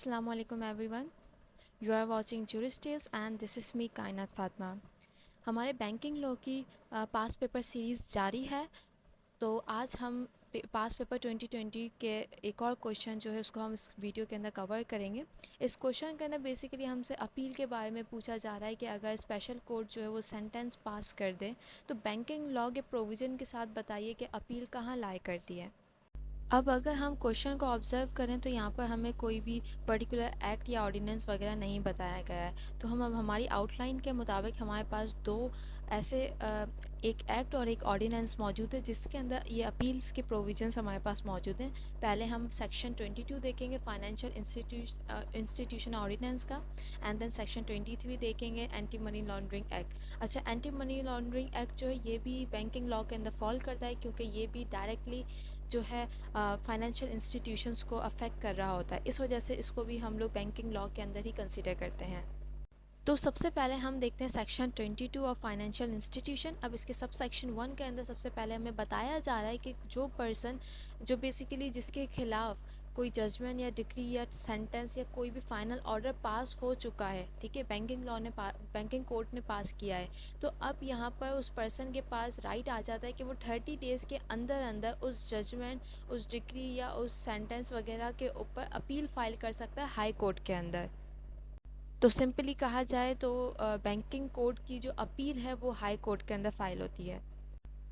Assalamu alaikum everyone. You are watching Juris Tales and this is me कायनात फातिमा। हमारे banking law की पास paper series जारी है। तो आज हम पास पेपर 2020 के एक और क्वेश्चन जो है उसको हम इस वीडियो के अंदर कवर करेंगे। इस क्वेश्चन के अंदर बेसिकली हमसे अपील के बारे में पूछा जा रहा है कि अगर स्पेशल कोर्ट जो है वो सेंटेंस पास कर दे तो बैंकिंग लॉ के प्रोविज़न के साथ बताइए कि अपील कहाँ लाई करती है। अब अगर हम क्वेश्चन को ऑब्ज़र्व करें तो यहाँ पर हमें कोई भी पर्टिकुलर एक्ट या ऑर्डिनेंस वगैरह नहीं बताया गया है। तो हम अब हमारी आउटलाइन के मुताबिक हमारे पास दो ऐसे एक एक्ट और एक ऑर्डिनेंस मौजूद है जिसके अंदर ये अपील्स के प्रोविजंस हमारे पास मौजूद हैं। पहले हम सेक्शन 22 देखेंगे फाइनेंशियल इंस्टीट्यूशन ऑर्डिनेंस का, एंड देन सेक्शन 23 देखेंगे एंटी मनी लॉन्ड्रिंग एक्ट। अच्छा, एंटी मनी लॉन्ड्रिंग एक्ट जो है ये भी बैंकिंग लॉ के अंदर फॉल करता है क्योंकि ये भी डायरेक्टली जो है फाइनेंशियल इंस्टीट्यूशंस को अफेक्ट कर रहा होता है। इस वजह से इसको भी हम लोग बैंकिंग लॉ के अंदर ही कंसिडर करते हैं। तो सबसे पहले हम देखते हैं सेक्शन 22 ऑफ फाइनेंशियल इंस्टीट्यूशन। अब इसके सब सेक्शन 1 के अंदर सबसे पहले हमें बताया जा रहा है कि जो पर्सन जो बेसिकली जिसके खिलाफ कोई जजमेंट या डिक्री या सेंटेंस या कोई भी फाइनल ऑर्डर पास हो चुका है, ठीक है, बैंकिंग कोर्ट ने पास किया है, तो अब यहाँ पर उस पर्सन के पास राइट आ जाता है कि वो 30 डेज़ के अंदर अंदर उस जजमेंट, उस डिक्री या उस सेंटेंस वगैरह के ऊपर अपील फाइल कर सकता है हाई कोर्ट के अंदर। तो सिंपली कहा जाए तो बैंकिंग कोड की जो अपील है वो हाई कोर्ट के अंदर फ़ाइल होती है।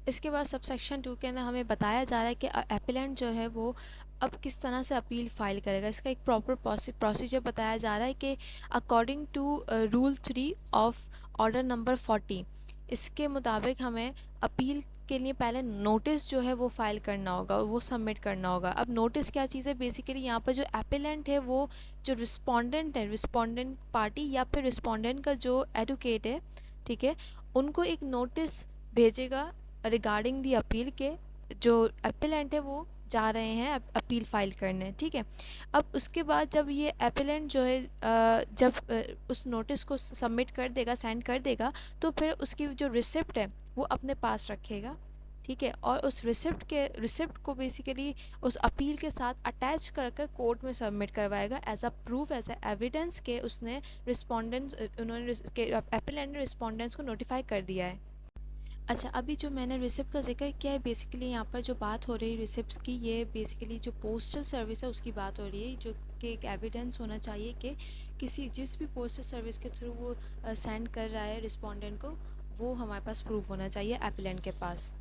इसके बाद सब सेक्शन 2 के अंदर हमें बताया जा रहा है कि एपेलेंट जो है वो अब किस तरह से अपील फ़ाइल करेगा। इसका एक प्रॉपर प्रोसीजर बताया जा रहा है कि according to rule 3 of order number 40, इसके मुताबिक हमें अपील के लिए पहले नोटिस जो है वो फ़ाइल करना होगा, वो सबमिट करना होगा। अब नोटिस क्या चीज़ है, बेसिकली यहाँ पर जो एपेलेंट है वो जो रिस्पोंडेंट है, रिस्पोंडेंट पार्टी या फिर रिस्पोंडेंट का जो एडवोकेट है, ठीक है, उनको एक नोटिस भेजेगा रिगार्डिंग दी अपील के जो एपेलेंट है वो जा रहे हैं अपील फ़ाइल करने, ठीक है। अब उसके बाद जब ये एपेलेंट जो है जब उस नोटिस को सबमिट कर देगा, सेंड कर देगा, तो फिर उसकी जो रिसिप्ट है वो अपने पास रखेगा, ठीक है, और उस रिसिप्ट को बेसिकली उस अपील के साथ अटैच कर कर कोर्ट में सबमिट करवाएगा as a proof, as a evidence के उसने रिस्पोंडेंट्स उन्होंने एपेलेंट ने रिस्पोंडेंट्स को नोटिफाई कर दिया है। अच्छा, अभी जो मैंने रिसिप्ट का ज़िक्र किया है, बेसिकली यहाँ पर जो बात हो रही है रिसिप्ट्स की, ये बेसिकली जो पोस्टल सर्विस है उसकी बात हो रही है, जो कि एक एविडेंस होना चाहिए कि जिस भी पोस्टल सर्विस के थ्रू वो सेंड कर रहा है रिस्पोंडेंट को, वो हमारे पास प्रूफ होना चाहिए एपेलेंट के पास।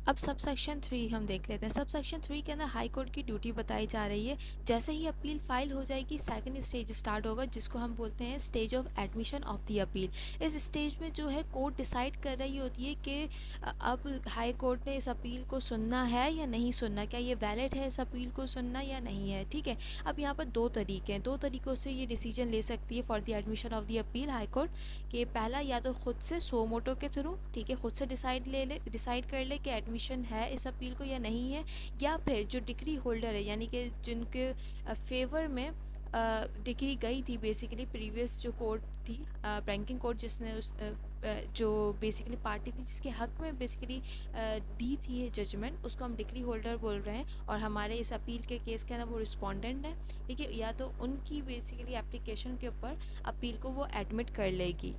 अब सब सेक्शन 3 हम देख लेते हैं। सब सेक्शन 3 के अंदर हाई कोर्ट की ड्यूटी बताई जा रही है। जैसे ही अपील फाइल हो जाएगी, सेकंड स्टेज स्टार्ट होगा जिसको हम बोलते हैं stage of admission of the appeal. इस स्टेज में जो है कोर्ट डिसाइड कर रही होती है कि अब हाई कोर्ट ने इस अपील को सुनना है या नहीं सुनना, क्या ये वैलिड है इस अपील को सुनना या नहीं है, ठीक है। अब यहाँ पर दो तरीके हैं, दो तरीक़ों से ये डिसीजन ले सकती है for the admission of the appeal high court, कि पहला या तो खुद से सो मोटो के थ्रू, ठीक है, खुद से डिसाइड कर ले कि एडमिशन है इस अपील को या नहीं है, या फिर जो डिग्री होल्डर है यानी कि जिनके फेवर में डिग्री गई थी, बेसिकली प्रीवियस जो कोर्ट थी बैंकिंग कोर्ट जिसने उस जो बेसिकली पार्टी थी जिसके हक में बेसिकली दी थी जजमेंट, उसको हम डिग्री होल्डर बोल रहे हैं, और हमारे इस अपील के केस के अंदर वो रिस्पोंडेंट है, ठीक है, या तो उनकी बेसिकली एप्लीकेशन के ऊपर अपील को वो एडमिट कर लेगी।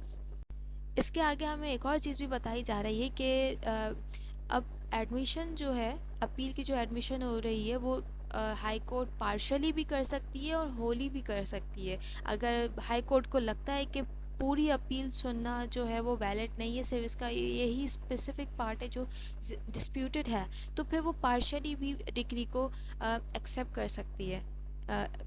इसके आगे हमें एक और चीज़ भी बताई जा रही है कि अब एडमिशन जो है, अपील की जो एडमिशन हो रही है वो हाई कोर्ट पार्शली भी कर सकती है और होली भी कर सकती है। अगर हाई कोर्ट को लगता है कि पूरी अपील सुनना जो है वो वैलिड नहीं है, सिर्फ इसका यही स्पेसिफिक पार्ट है जो डिस्प्यूटेड है, तो फिर वो पार्शली भी डिग्री को एक्सेप्ट कर सकती है,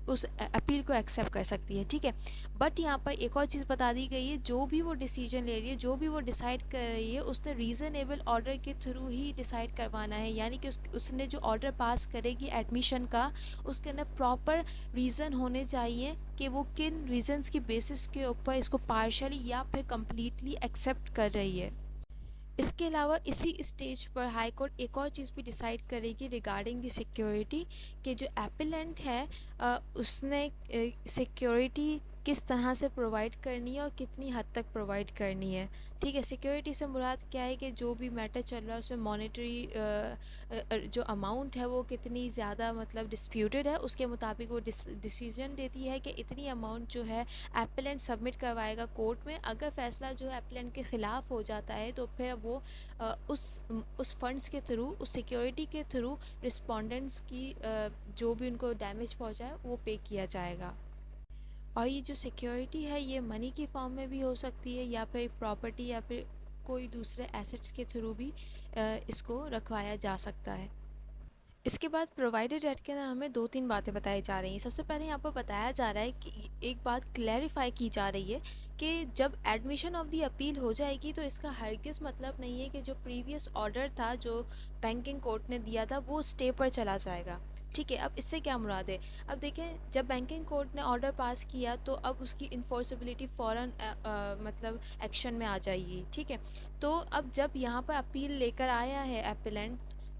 उस अपील को एक्सेप्ट कर सकती है, ठीक है। बट यहाँ पर एक और चीज़ बता दी गई है, जो भी वो डिसीजन ले रही है, जो भी वो डिसाइड कर रही है, उसने रीज़नेबल ऑर्डर के थ्रू ही डिसाइड करवाना है, यानी कि उसने जो ऑर्डर पास करेगी एडमिशन का, उसके अंदर प्रॉपर रीज़न होने चाहिए कि वो किन रीज़न्स की बेसिस के ऊपर इसको पार्शली या फिर कम्प्लीटली एक्सेप्ट कर रही है। इसके अलावा इसी स्टेज पर हाई कोर्ट एक और चीज़ भी डिसाइड करेगी रिगार्डिंग द सिक्योरिटी, कि जो एपेलेंट है उसने सिक्योरिटी किस तरह से प्रोवाइड करनी है और कितनी हद तक प्रोवाइड करनी है। ठीक है, सिक्योरिटी से मुराद क्या है कि जो भी मैटर चल रहा है उसमें मॉनेटरी जो अमाउंट है वो कितनी ज़्यादा मतलब डिस्प्यूटेड है, उसके मुताबिक वो डिसीजन देती है कि इतनी अमाउंट जो है एप्लेंट सबमिट करवाएगा कोर्ट में। अगर फ़ैसला जो है एप्लेंट के ख़िलाफ़ हो जाता है तो फिर वो उस फंड्स के थ्रू, उस सिक्योरिटी के थ्रू रिस्पोंडेंट्स की जो भी उनको डैमेज पहुंचा है वो पे किया जाएगा। और ये जो सिक्योरिटी है ये मनी की फॉर्म में भी हो सकती है या फिर प्रॉपर्टी या फिर कोई दूसरे एसेट्स के थ्रू भी इसको रखवाया जा सकता है। इसके बाद प्रोवाइडेड डेट के अंदर हमें 2-3 बातें बताई जा रही हैं। सबसे पहले यहाँ पर बताया जा रहा है कि एक बात क्लैरिफाई की जा रही है कि जब एडमिशन ऑफ दी अपील हो जाएगी तो इसका हरगिज़ मतलब नहीं है कि जो प्रीवियस ऑर्डर था जो बैंकिंग कोर्ट ने दिया था वो स्टे पर चला जाएगा। ठीक है, अब इससे क्या मुराद है? अब देखें, जब बैंकिंग कोर्ट ने ऑर्डर पास किया तो अब उसकी इन्फोर्सेबिलिटी फ़ौरन मतलब एक्शन में आ जाएगी। ठीक है, तो अब जब यहाँ पर अपील लेकर आया है एपेलेंट,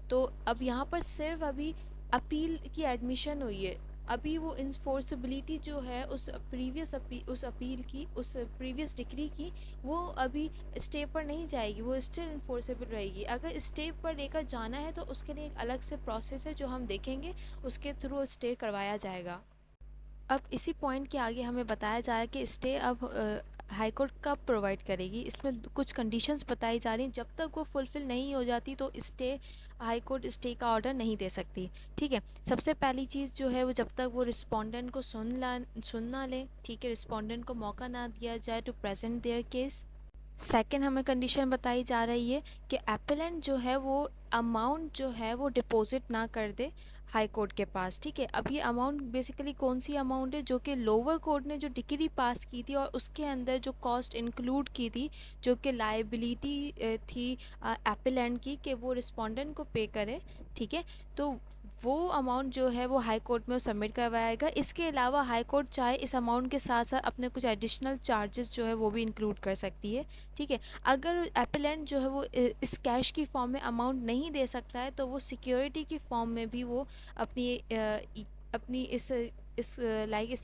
तो अब यहाँ पर सिर्फ अभी अपील की एडमिशन हुई है। अभी वो इन्फोर्सेबिलिटी जो है उस अपील की, उस प्रीवियस डिक्री की, वो अभी स्टे पर नहीं जाएगी, वो स्टिल इन्फोर्सेबल रहेगी। अगर स्टे पर लेकर जाना है तो उसके लिए एक अलग से प्रोसेस है जो हम देखेंगे, उसके थ्रू स्टे करवाया जाएगा। अब इसी पॉइंट के आगे हमें बताया जा रहा है कि स्टे अब हाई कोर्ट कब प्रोवाइड करेगी। इसमें कुछ कंडीशंस बताई जा रही हैं, जब तक वो फुलफ़िल नहीं हो जाती तो स्टे हाई कोर्ट स्टे का ऑर्डर नहीं दे सकती। ठीक है, सबसे पहली चीज़ जो है वो जब तक वो रिस्पोंडेंट को सुन ना लें। ठीक है, रिस्पोंडेंट को मौका ना दिया जाए to present their case. Second हमें कंडीशन बताई जा रही है कि एपेलेंट जो है वो अमाउंट जो है वो डिपॉजिट ना कर दे हाई कोर्ट के पास। ठीक है, अब ये अमाउंट बेसिकली कौन सी अमाउंट है? जो कि लोअर कोर्ट ने जो डिक्री पास की थी और उसके अंदर जो कॉस्ट इंक्लूड की थी, जो कि लाइबिलिटी थी एपेलेंट की, कि वो रिस्पोंडेंट को पे करे। ठीक है, तो वो अमाउंट जो है वो हाई कोर्ट में सबमिट करवाएगा। इसके अलावा हाई कोर्ट चाहे इस अमाउंट के साथ साथ अपने कुछ एडिशनल चार्जेस जो है वो भी इंक्लूड कर सकती है। ठीक है, अगर एपेलेंट जो है वो इस कैश की फॉर्म में अमाउंट नहीं दे सकता है तो वो सिक्योरिटी की फॉर्म में भी वो अपनी इस इस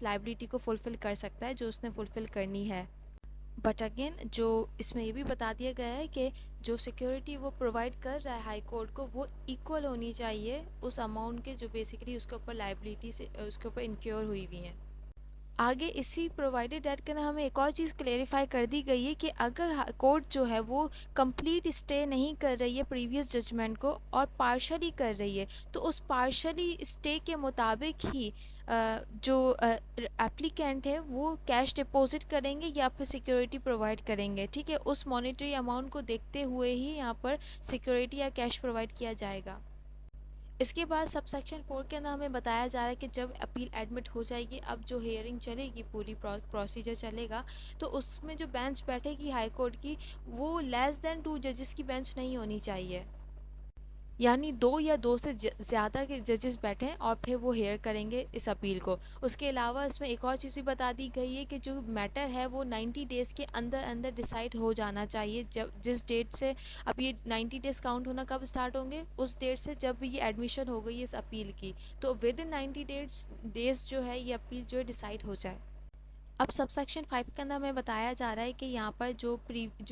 लाइबिलिटी को फुलफ़िल कर सकता है जो उसने फुलफ़िल करनी है। बट अगेन जो इसमें ये भी बता दिया गया है कि जो सिक्योरिटी वो प्रोवाइड कर रहा है हाई कोर्ट को वो इक्वल होनी चाहिए उस अमाउंट के जो बेसिकली उसके ऊपर लाइबिलिटी से उसके ऊपर इंक्योर हुई हुई हैं। आगे इसी प्रोवाइडेड डेट के अंदर हमें एक और चीज़ क्लेरिफाई कर दी गई है कि अगर कोर्ट जो है वो कंप्लीट स्टे नहीं कर रही है प्रीवियस जजमेंट को और पार्शली कर रही है, तो उस पार्शली स्टे के मुताबिक ही जो एप्लीकेंट है वो कैश डिपॉजिट करेंगे या फिर सिक्योरिटी प्रोवाइड करेंगे। ठीक है, उस मॉनेटरी अमाउंट को देखते हुए ही यहाँ पर सिक्योरिटी या कैश प्रोवाइड किया जाएगा। इसके बाद सबसेक्शन 4 के अंदर हमें बताया जा रहा है कि जब अपील एडमिट हो जाएगी, अब जो हियरिंग चलेगी, पूरी प्रोसीजर चलेगा, तो उसमें जो बेंच बैठेगी हाई कोर्ट की वो लेस देन 2 जजेस की बेंच नहीं होनी चाहिए। यानी 2 या 2 से ज़्यादा के जजेस बैठें और फिर वो हेयर करेंगे इस अपील को। उसके अलावा इसमें एक और चीज़ भी बता दी गई है कि जो मैटर है वो 90 डेज़ के अंदर अंदर डिसाइड हो जाना चाहिए। जब जिस डेट से अब ये 90 डेज़ काउंट होना कब स्टार्ट होंगे? उस डेट से जब ये एडमिशन हो गई इस अपील की, तो विद इन 90 डेज़ जो है ये अपील जो है डिसाइड हो जाए। अब सबसेक्शन 5 के अंदर हमें बताया जा रहा है कि यहाँ पर जो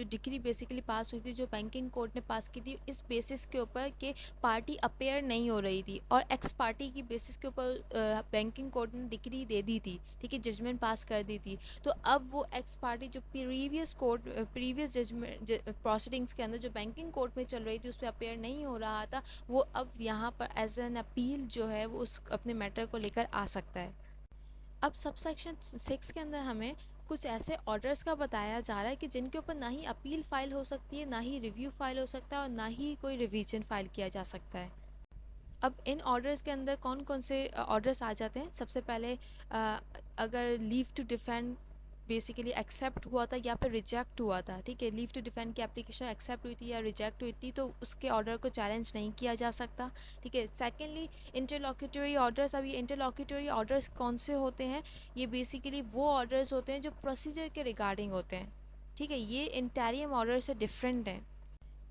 डिक्री बेसिकली पास हुई थी, जो बैंकिंग कोर्ट ने पास की थी, इस बेसिस के ऊपर कि पार्टी अपेयर नहीं हो रही थी और एक्स पार्टी की बेसिस के ऊपर बैंकिंग कोर्ट ने डिक्री दे दी थी। ठीक है, जजमेंट पास कर दी थी। तो अब वो एक्स पार्टी जो प्रीवियस जजमेंट प्रोसीडिंग्स के अंदर जो बैंकिंग कोर्ट में चल रही थी उस पर अपेयर नहीं हो रहा था, वो अब यहाँ पर एज एन अपील जो है वो उस अपने मैटर को लेकर आ सकता है। अब सबसेक्शन 6 के अंदर हमें कुछ ऐसे ऑर्डर्स का बताया जा रहा है कि जिनके ऊपर ना ही अपील फ़ाइल हो सकती है, ना ही रिव्यू फ़ाइल हो सकता है और ना ही कोई रिवीजन फ़ाइल किया जा सकता है। अब इन ऑर्डर्स के अंदर कौन कौन से ऑर्डर्स आ जाते हैं? सबसे पहले अगर leave to defend basically accept हुआ था या फिर रिजेक्ट हुआ था। ठीक है, लीव टू डिफेंड की एप्लीकेशन एक्सेप्ट हुई थी या रिजेक्ट हुई थी तो उसके ऑर्डर को चैलेंज नहीं किया जा सकता। ठीक है, सेकेंडली इंटरलॉक्यूटरी ऑर्डर्स। अब ये इंटरलॉक्यूटरी ऑर्डर्स कौन से होते हैं? ये बेसिकली वो ऑर्डर्स होते हैं जो प्रोसीजर के रिगार्डिंग होते हैं। ठीक है, ये इंटेरियम ऑर्डर से डिफरेंट हैं।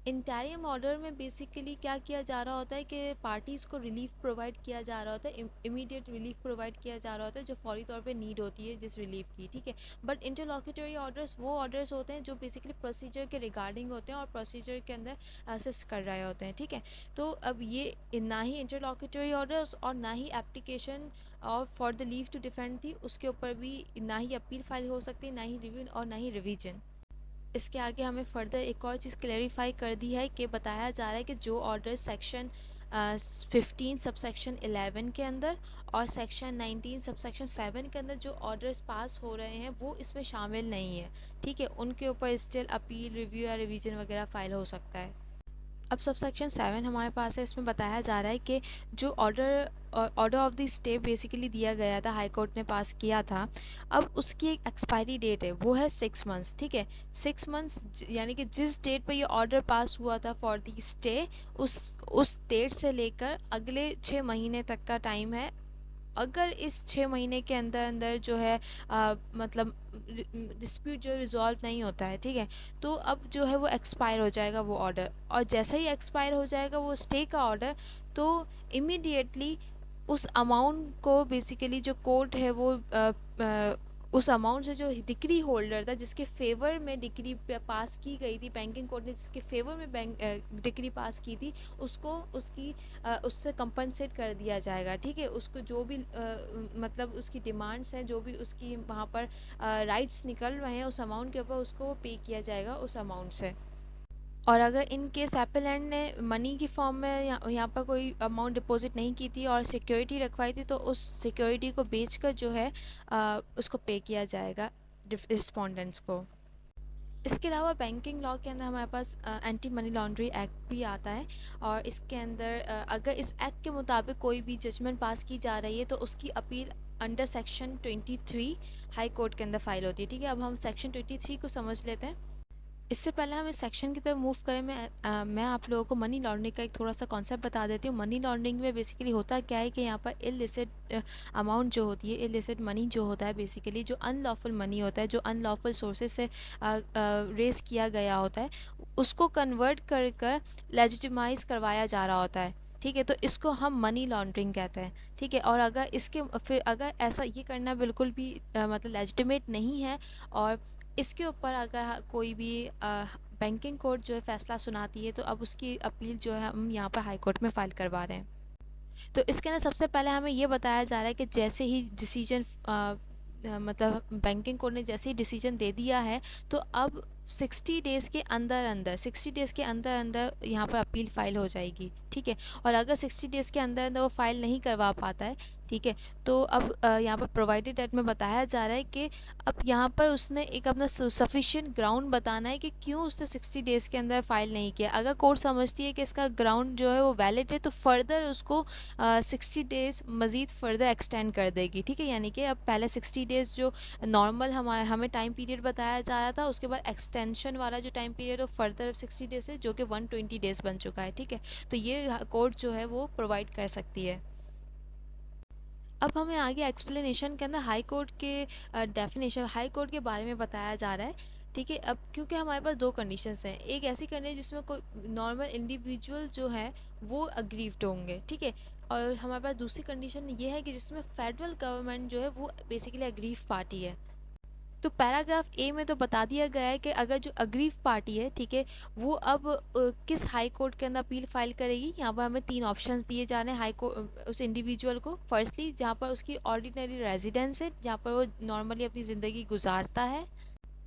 इंटरिम ऑर्डर में बेसिकली क्या किया जा रहा होता है कि पार्टीज़ को रिलीफ प्रोवाइड किया जा रहा होता है, इमीडिएट रिलीफ प्रोवाइड किया जा रहा होता है जो फौरी तौर पे नीड होती है जिस रिलीफ की, ठीक है। बट इंटरलॉक्यूटरी ऑर्डर्स वो ऑर्डर्स होते हैं जो बेसिकली प्रोसीजर के रिगार्डिंग होते हैं और प्रोसीजर के अंदर असिस्ट कर रहे होते हैं, ठीक है। तो अब ये ना ही इंटरलॉक्यूटरी ऑर्डर्स और ना ही एप्लीकेशन और for the leave to defend थी उसके ऊपर भी ना ही अपील फाइल हो सकती है, ना ही रिव्यू और ना ही रिवीजन। इसके आगे हमें फर्दर एक और चीज़ क्लेरिफाई कर दी है कि बताया जा रहा है कि जो ऑर्डर सेक्शन 15 सबसेक्शन 11 के अंदर और सेक्शन 19 सबसेक्शन 7 के अंदर जो ऑर्डर्स पास हो रहे हैं वो इसमें शामिल नहीं है, ठीक है। उनके ऊपर स्टिल अपील, रिव्यू या रिवीजन वगैरह फाइल हो सकता है। अब सबसेक्शन 7 हमारे पास है, इसमें बताया जा रहा है कि जो order of the stay basically दिया गया था, हाई कोर्ट ने पास किया था, अब उसकी एक एक्सपायरी डेट है, वो है 6 मंथ्स, ठीक है। 6 मंथ्स यानी कि जिस डेट पर ये ऑर्डर पास हुआ था फॉर द स्टे, उस डेट से लेकर अगले 6 महीने तक का टाइम है। अगर इस 6 महीने के अंदर अंदर जो है मतलब डिस्प्यूट जो रिजॉल्व नहीं होता है, ठीक है, तो अब जो है वो एक्सपायर हो जाएगा वो ऑर्डर, और जैसे ही एक्सपायर हो जाएगा वो स्टे का ऑर्डर, तो इमीडिएटली उस अमाउंट को बेसिकली जो कोर्ट है वो उस अमाउंट से जो डिक्री होल्डर था जिसके फेवर में डिक्री पास की गई थी, बैंकिंग कोर्ट ने जिसके फेवर में डिक्री पास की थी, उसको उससे कंपनसेट कर दिया जाएगा, ठीक है। उसको जो भी मतलब उसकी डिमांड्स हैं, जो भी उसकी वहाँ पर राइट्स निकल रहे हैं उस अमाउंट के ऊपर, उसको पे किया जाएगा उस अमाउंट से। और अगर इन केस एप्पीलेंट ने मनी की फॉर्म में यहाँ पर कोई अमाउंट डिपॉजिट नहीं की थी और सिक्योरिटी रखवाई थी, तो उस सिक्योरिटी को बेचकर जो है उसको पे किया जाएगा रिस्पोंडेंट्स को। इसके अलावा बैंकिंग लॉ के अंदर हमारे पास एंटी मनी लॉन्ड्री एक्ट भी आता है, और इसके अंदर अगर इस एक्ट के मुताबिक कोई भी जजमेंट पास की जा रही है तो उसकी appeal under section 23 high court के अंदर फाइल होती है, ठीक है। अब हम सेक्शन 23 को समझ लेते हैं। इससे पहले हम इस सेक्शन की तरफ मूव करें, मैं आप लोगों को मनी लॉन्ड्रिंग का एक थोड़ा सा कॉन्सेप्ट बता देती हूँ। मनी लॉन्ड्रिंग में बेसिकली होता क्या है कि यहाँ पर इलिसिट अमाउंट जो होती है, इलिसिट मनी जो होता है, बेसिकली जो अनलॉफुल मनी होता है, जो अनलॉफुल सोर्सेज से रेस किया गया होता है, उसको कन्वर्ट कर कर लेजिटिमाइज करवाया जा रहा होता है, ठीक है। तो इसको हम मनी लॉन्ड्रिंग कहते हैं, ठीक है। और अगर इसके फिर अगर ऐसा ये करना बिल्कुल भी मतलब लेजिटिमेट नहीं है, और इसके ऊपर अगर कोई भी बैंकिंग कोर्ट जो है फ़ैसला सुनाती है, तो अब उसकी अपील जो है हम यहाँ पर हाई कोर्ट में फ़ाइल करवा रहे हैं। तो इसके अंदर सबसे पहले हमें ये बताया जा रहा है कि जैसे ही डिसीजन मतलब बैंकिंग कोर्ट ने जैसे ही डिसीजन दे दिया है, तो अब 60 डेज़ के अंदर अंदर 60 डेज़ के अंदर अंदर यहाँ पर अपील फ़ाइल हो जाएगी, ठीक है। और अगर 60 डेज़ के अंदर अंदर वो फ़ाइल नहीं करवा पाता है, ठीक है, तो अब यहाँ पर प्रोवाइडेड एक्ट में बताया जा रहा है कि अब यहाँ पर उसने एक अपना सफिशिएंट ग्राउंड बताना है कि क्यों उसने 60 डेज़ के अंदर फ़ाइल नहीं किया। अगर कोर्ट समझती है कि इसका ग्राउंड जो है वो वैलिड है, तो फर्दर उसको 60 डेज़ मज़ीद फर्दर एक्सटेंड कर देगी, ठीक है। यानी कि अब पहले 60 डेज़ जो नॉर्मल हमें टाइम पीरियड बताया जा रहा था, उसके बाद एक्सटेंशन वाला जो टाइम पीरियड है फर्दर 60 डेज़ है, जो कि 120 डेज़ बन चुका है, ठीक है। तो ये कोर्ट जो है वो प्रोवाइड कर सकती है। अब हमें आगे एक्सप्लेनेशन के अंदर हाई कोर्ट के डेफिनेशन हाई कोर्ट के बारे में बताया जा रहा है, ठीक है। अब क्योंकि हमारे पास दो कंडीशंस हैं, एक ऐसी कंडीशन जिसमें कोई नॉर्मल इंडिविजुअल जो है वो अग्रीव्ड होंगे, ठीक है, और हमारे पास दूसरी कंडीशन ये है कि जिसमें फेडरल गवर्नमेंट जो है वो बेसिकली अग्रीव पार्टी है। तो पैराग्राफ ए में तो बता दिया गया है कि अगर जो अग्रीव पार्टी है, ठीक है, वो अब किस हाई कोर्ट के अंदर अपील फाइल करेगी। यहाँ पर हमें 3 ऑप्शंस दिए जा रहे हैं हाई कोर्ट उस इंडिविजुअल को। फर्स्टली जहाँ पर उसकी ऑर्डिनरी रेजिडेंस है, जहाँ पर वो नॉर्मली अपनी ज़िंदगी गुजारता है,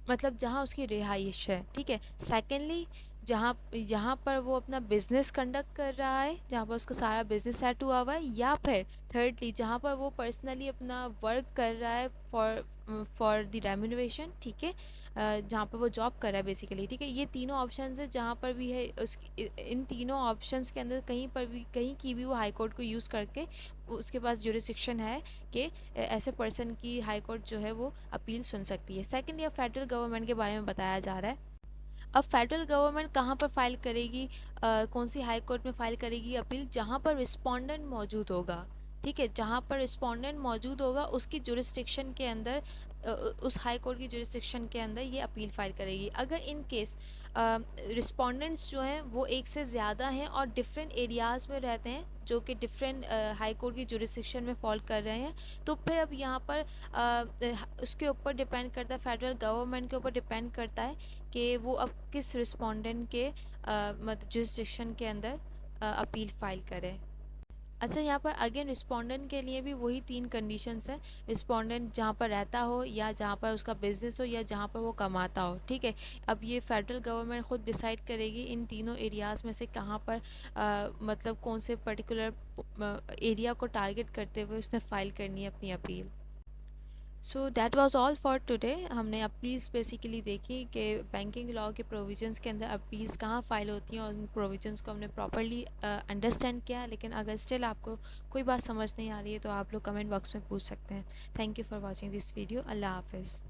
मतलब जहाँ उसकी रिहाइश है, ठीक है। सेकेंडली जहाँ जहाँ पर वो अपना बिजनेस कंडक्ट कर रहा है, जहाँ पर उसका सारा बिजनेस सेट हुआ हुआ है, या फिर थर्डली जहाँ पर वो पर्सनली अपना वर्क कर रहा है फॉर द रेम्यूनरेशन, ठीक है, जहाँ पर वो जॉब कर रहा है बेसिकली, ठीक है। ये तीनों ऑप्शंस है, जहाँ पर भी है इन तीनों ऑप्शंस के अंदर कहीं पर भी कहीं की भी वो हाई कोर्ट को यूज़ करके उसके पास जुरिस्डिक्शन है कि ऐसे पर्सन की हाई कोर्ट जो है वो अपील सुन सकती है। सेकंड, या फेडरल गवर्नमेंट के बारे में बताया जा रहा है। अब फेडरल गवर्नमेंट कहाँ पर फाइल करेगी, कौन सी हाई कोर्ट में फाइल करेगी अपील, जहाँ पर रिस्पोंडेंट मौजूद होगा, ठीक है। जहाँ पर रिस्पोंडेंट मौजूद होगा उसकी जुरिस्डिक्शन के अंदर उस हाई कोर्ट की जुरिस्डिक्शन के अंदर ये अपील फाइल करेगी। अगर इन केस रिस्पोंडेंट्स जो हैं वो एक से ज़्यादा हैं और डिफरेंट एरियाज़ में रहते हैं जो कि डिफरेंट हाई कोर्ट की जुरिस्डिक्शन में फॉल कर रहे हैं, तो फिर अब यहाँ पर उसके ऊपर डिपेंड करता है, फेडरल गवर्नमेंट के ऊपर डिपेंड करता है कि वो अब किस रिस्पोंडेंट के मतलब जुरिस्डिक्शन के अंदर अपील फाइल करें। अच्छा, यहाँ पर अगेन रिस्पोंडेंट के लिए भी वही 3 कंडीशंस हैं। रिस्पोंडेंट जहाँ पर रहता हो, या जहाँ पर उसका बिज़नेस हो, या जहाँ पर वो कमाता हो, ठीक है। अब ये फेडरल गवर्नमेंट ख़ुद डिसाइड करेगी इन तीनों एरियाज़ में से कहाँ पर मतलब कौन से पर्टिकुलर एरिया को टारगेट करते हुए उसने फ़ाइल करनी है अपनी appeal. So that was all for today. हमने अपील्स बेसिकली देखी कि बैंकिंग लॉ के प्रोविजंस के अंदर अपील्स कहाँ फ़ाइल होती हैं, और उन प्रोविजंस को हमने प्रॉपर्ली अंडरस्टैंड किया। लेकिन अगर स्टिल आपको कोई बात समझ नहीं आ रही है तो आप लोग कमेंट बॉक्स में पूछ सकते हैं। Thank you for watching this video. अल्लाह हाफिज़।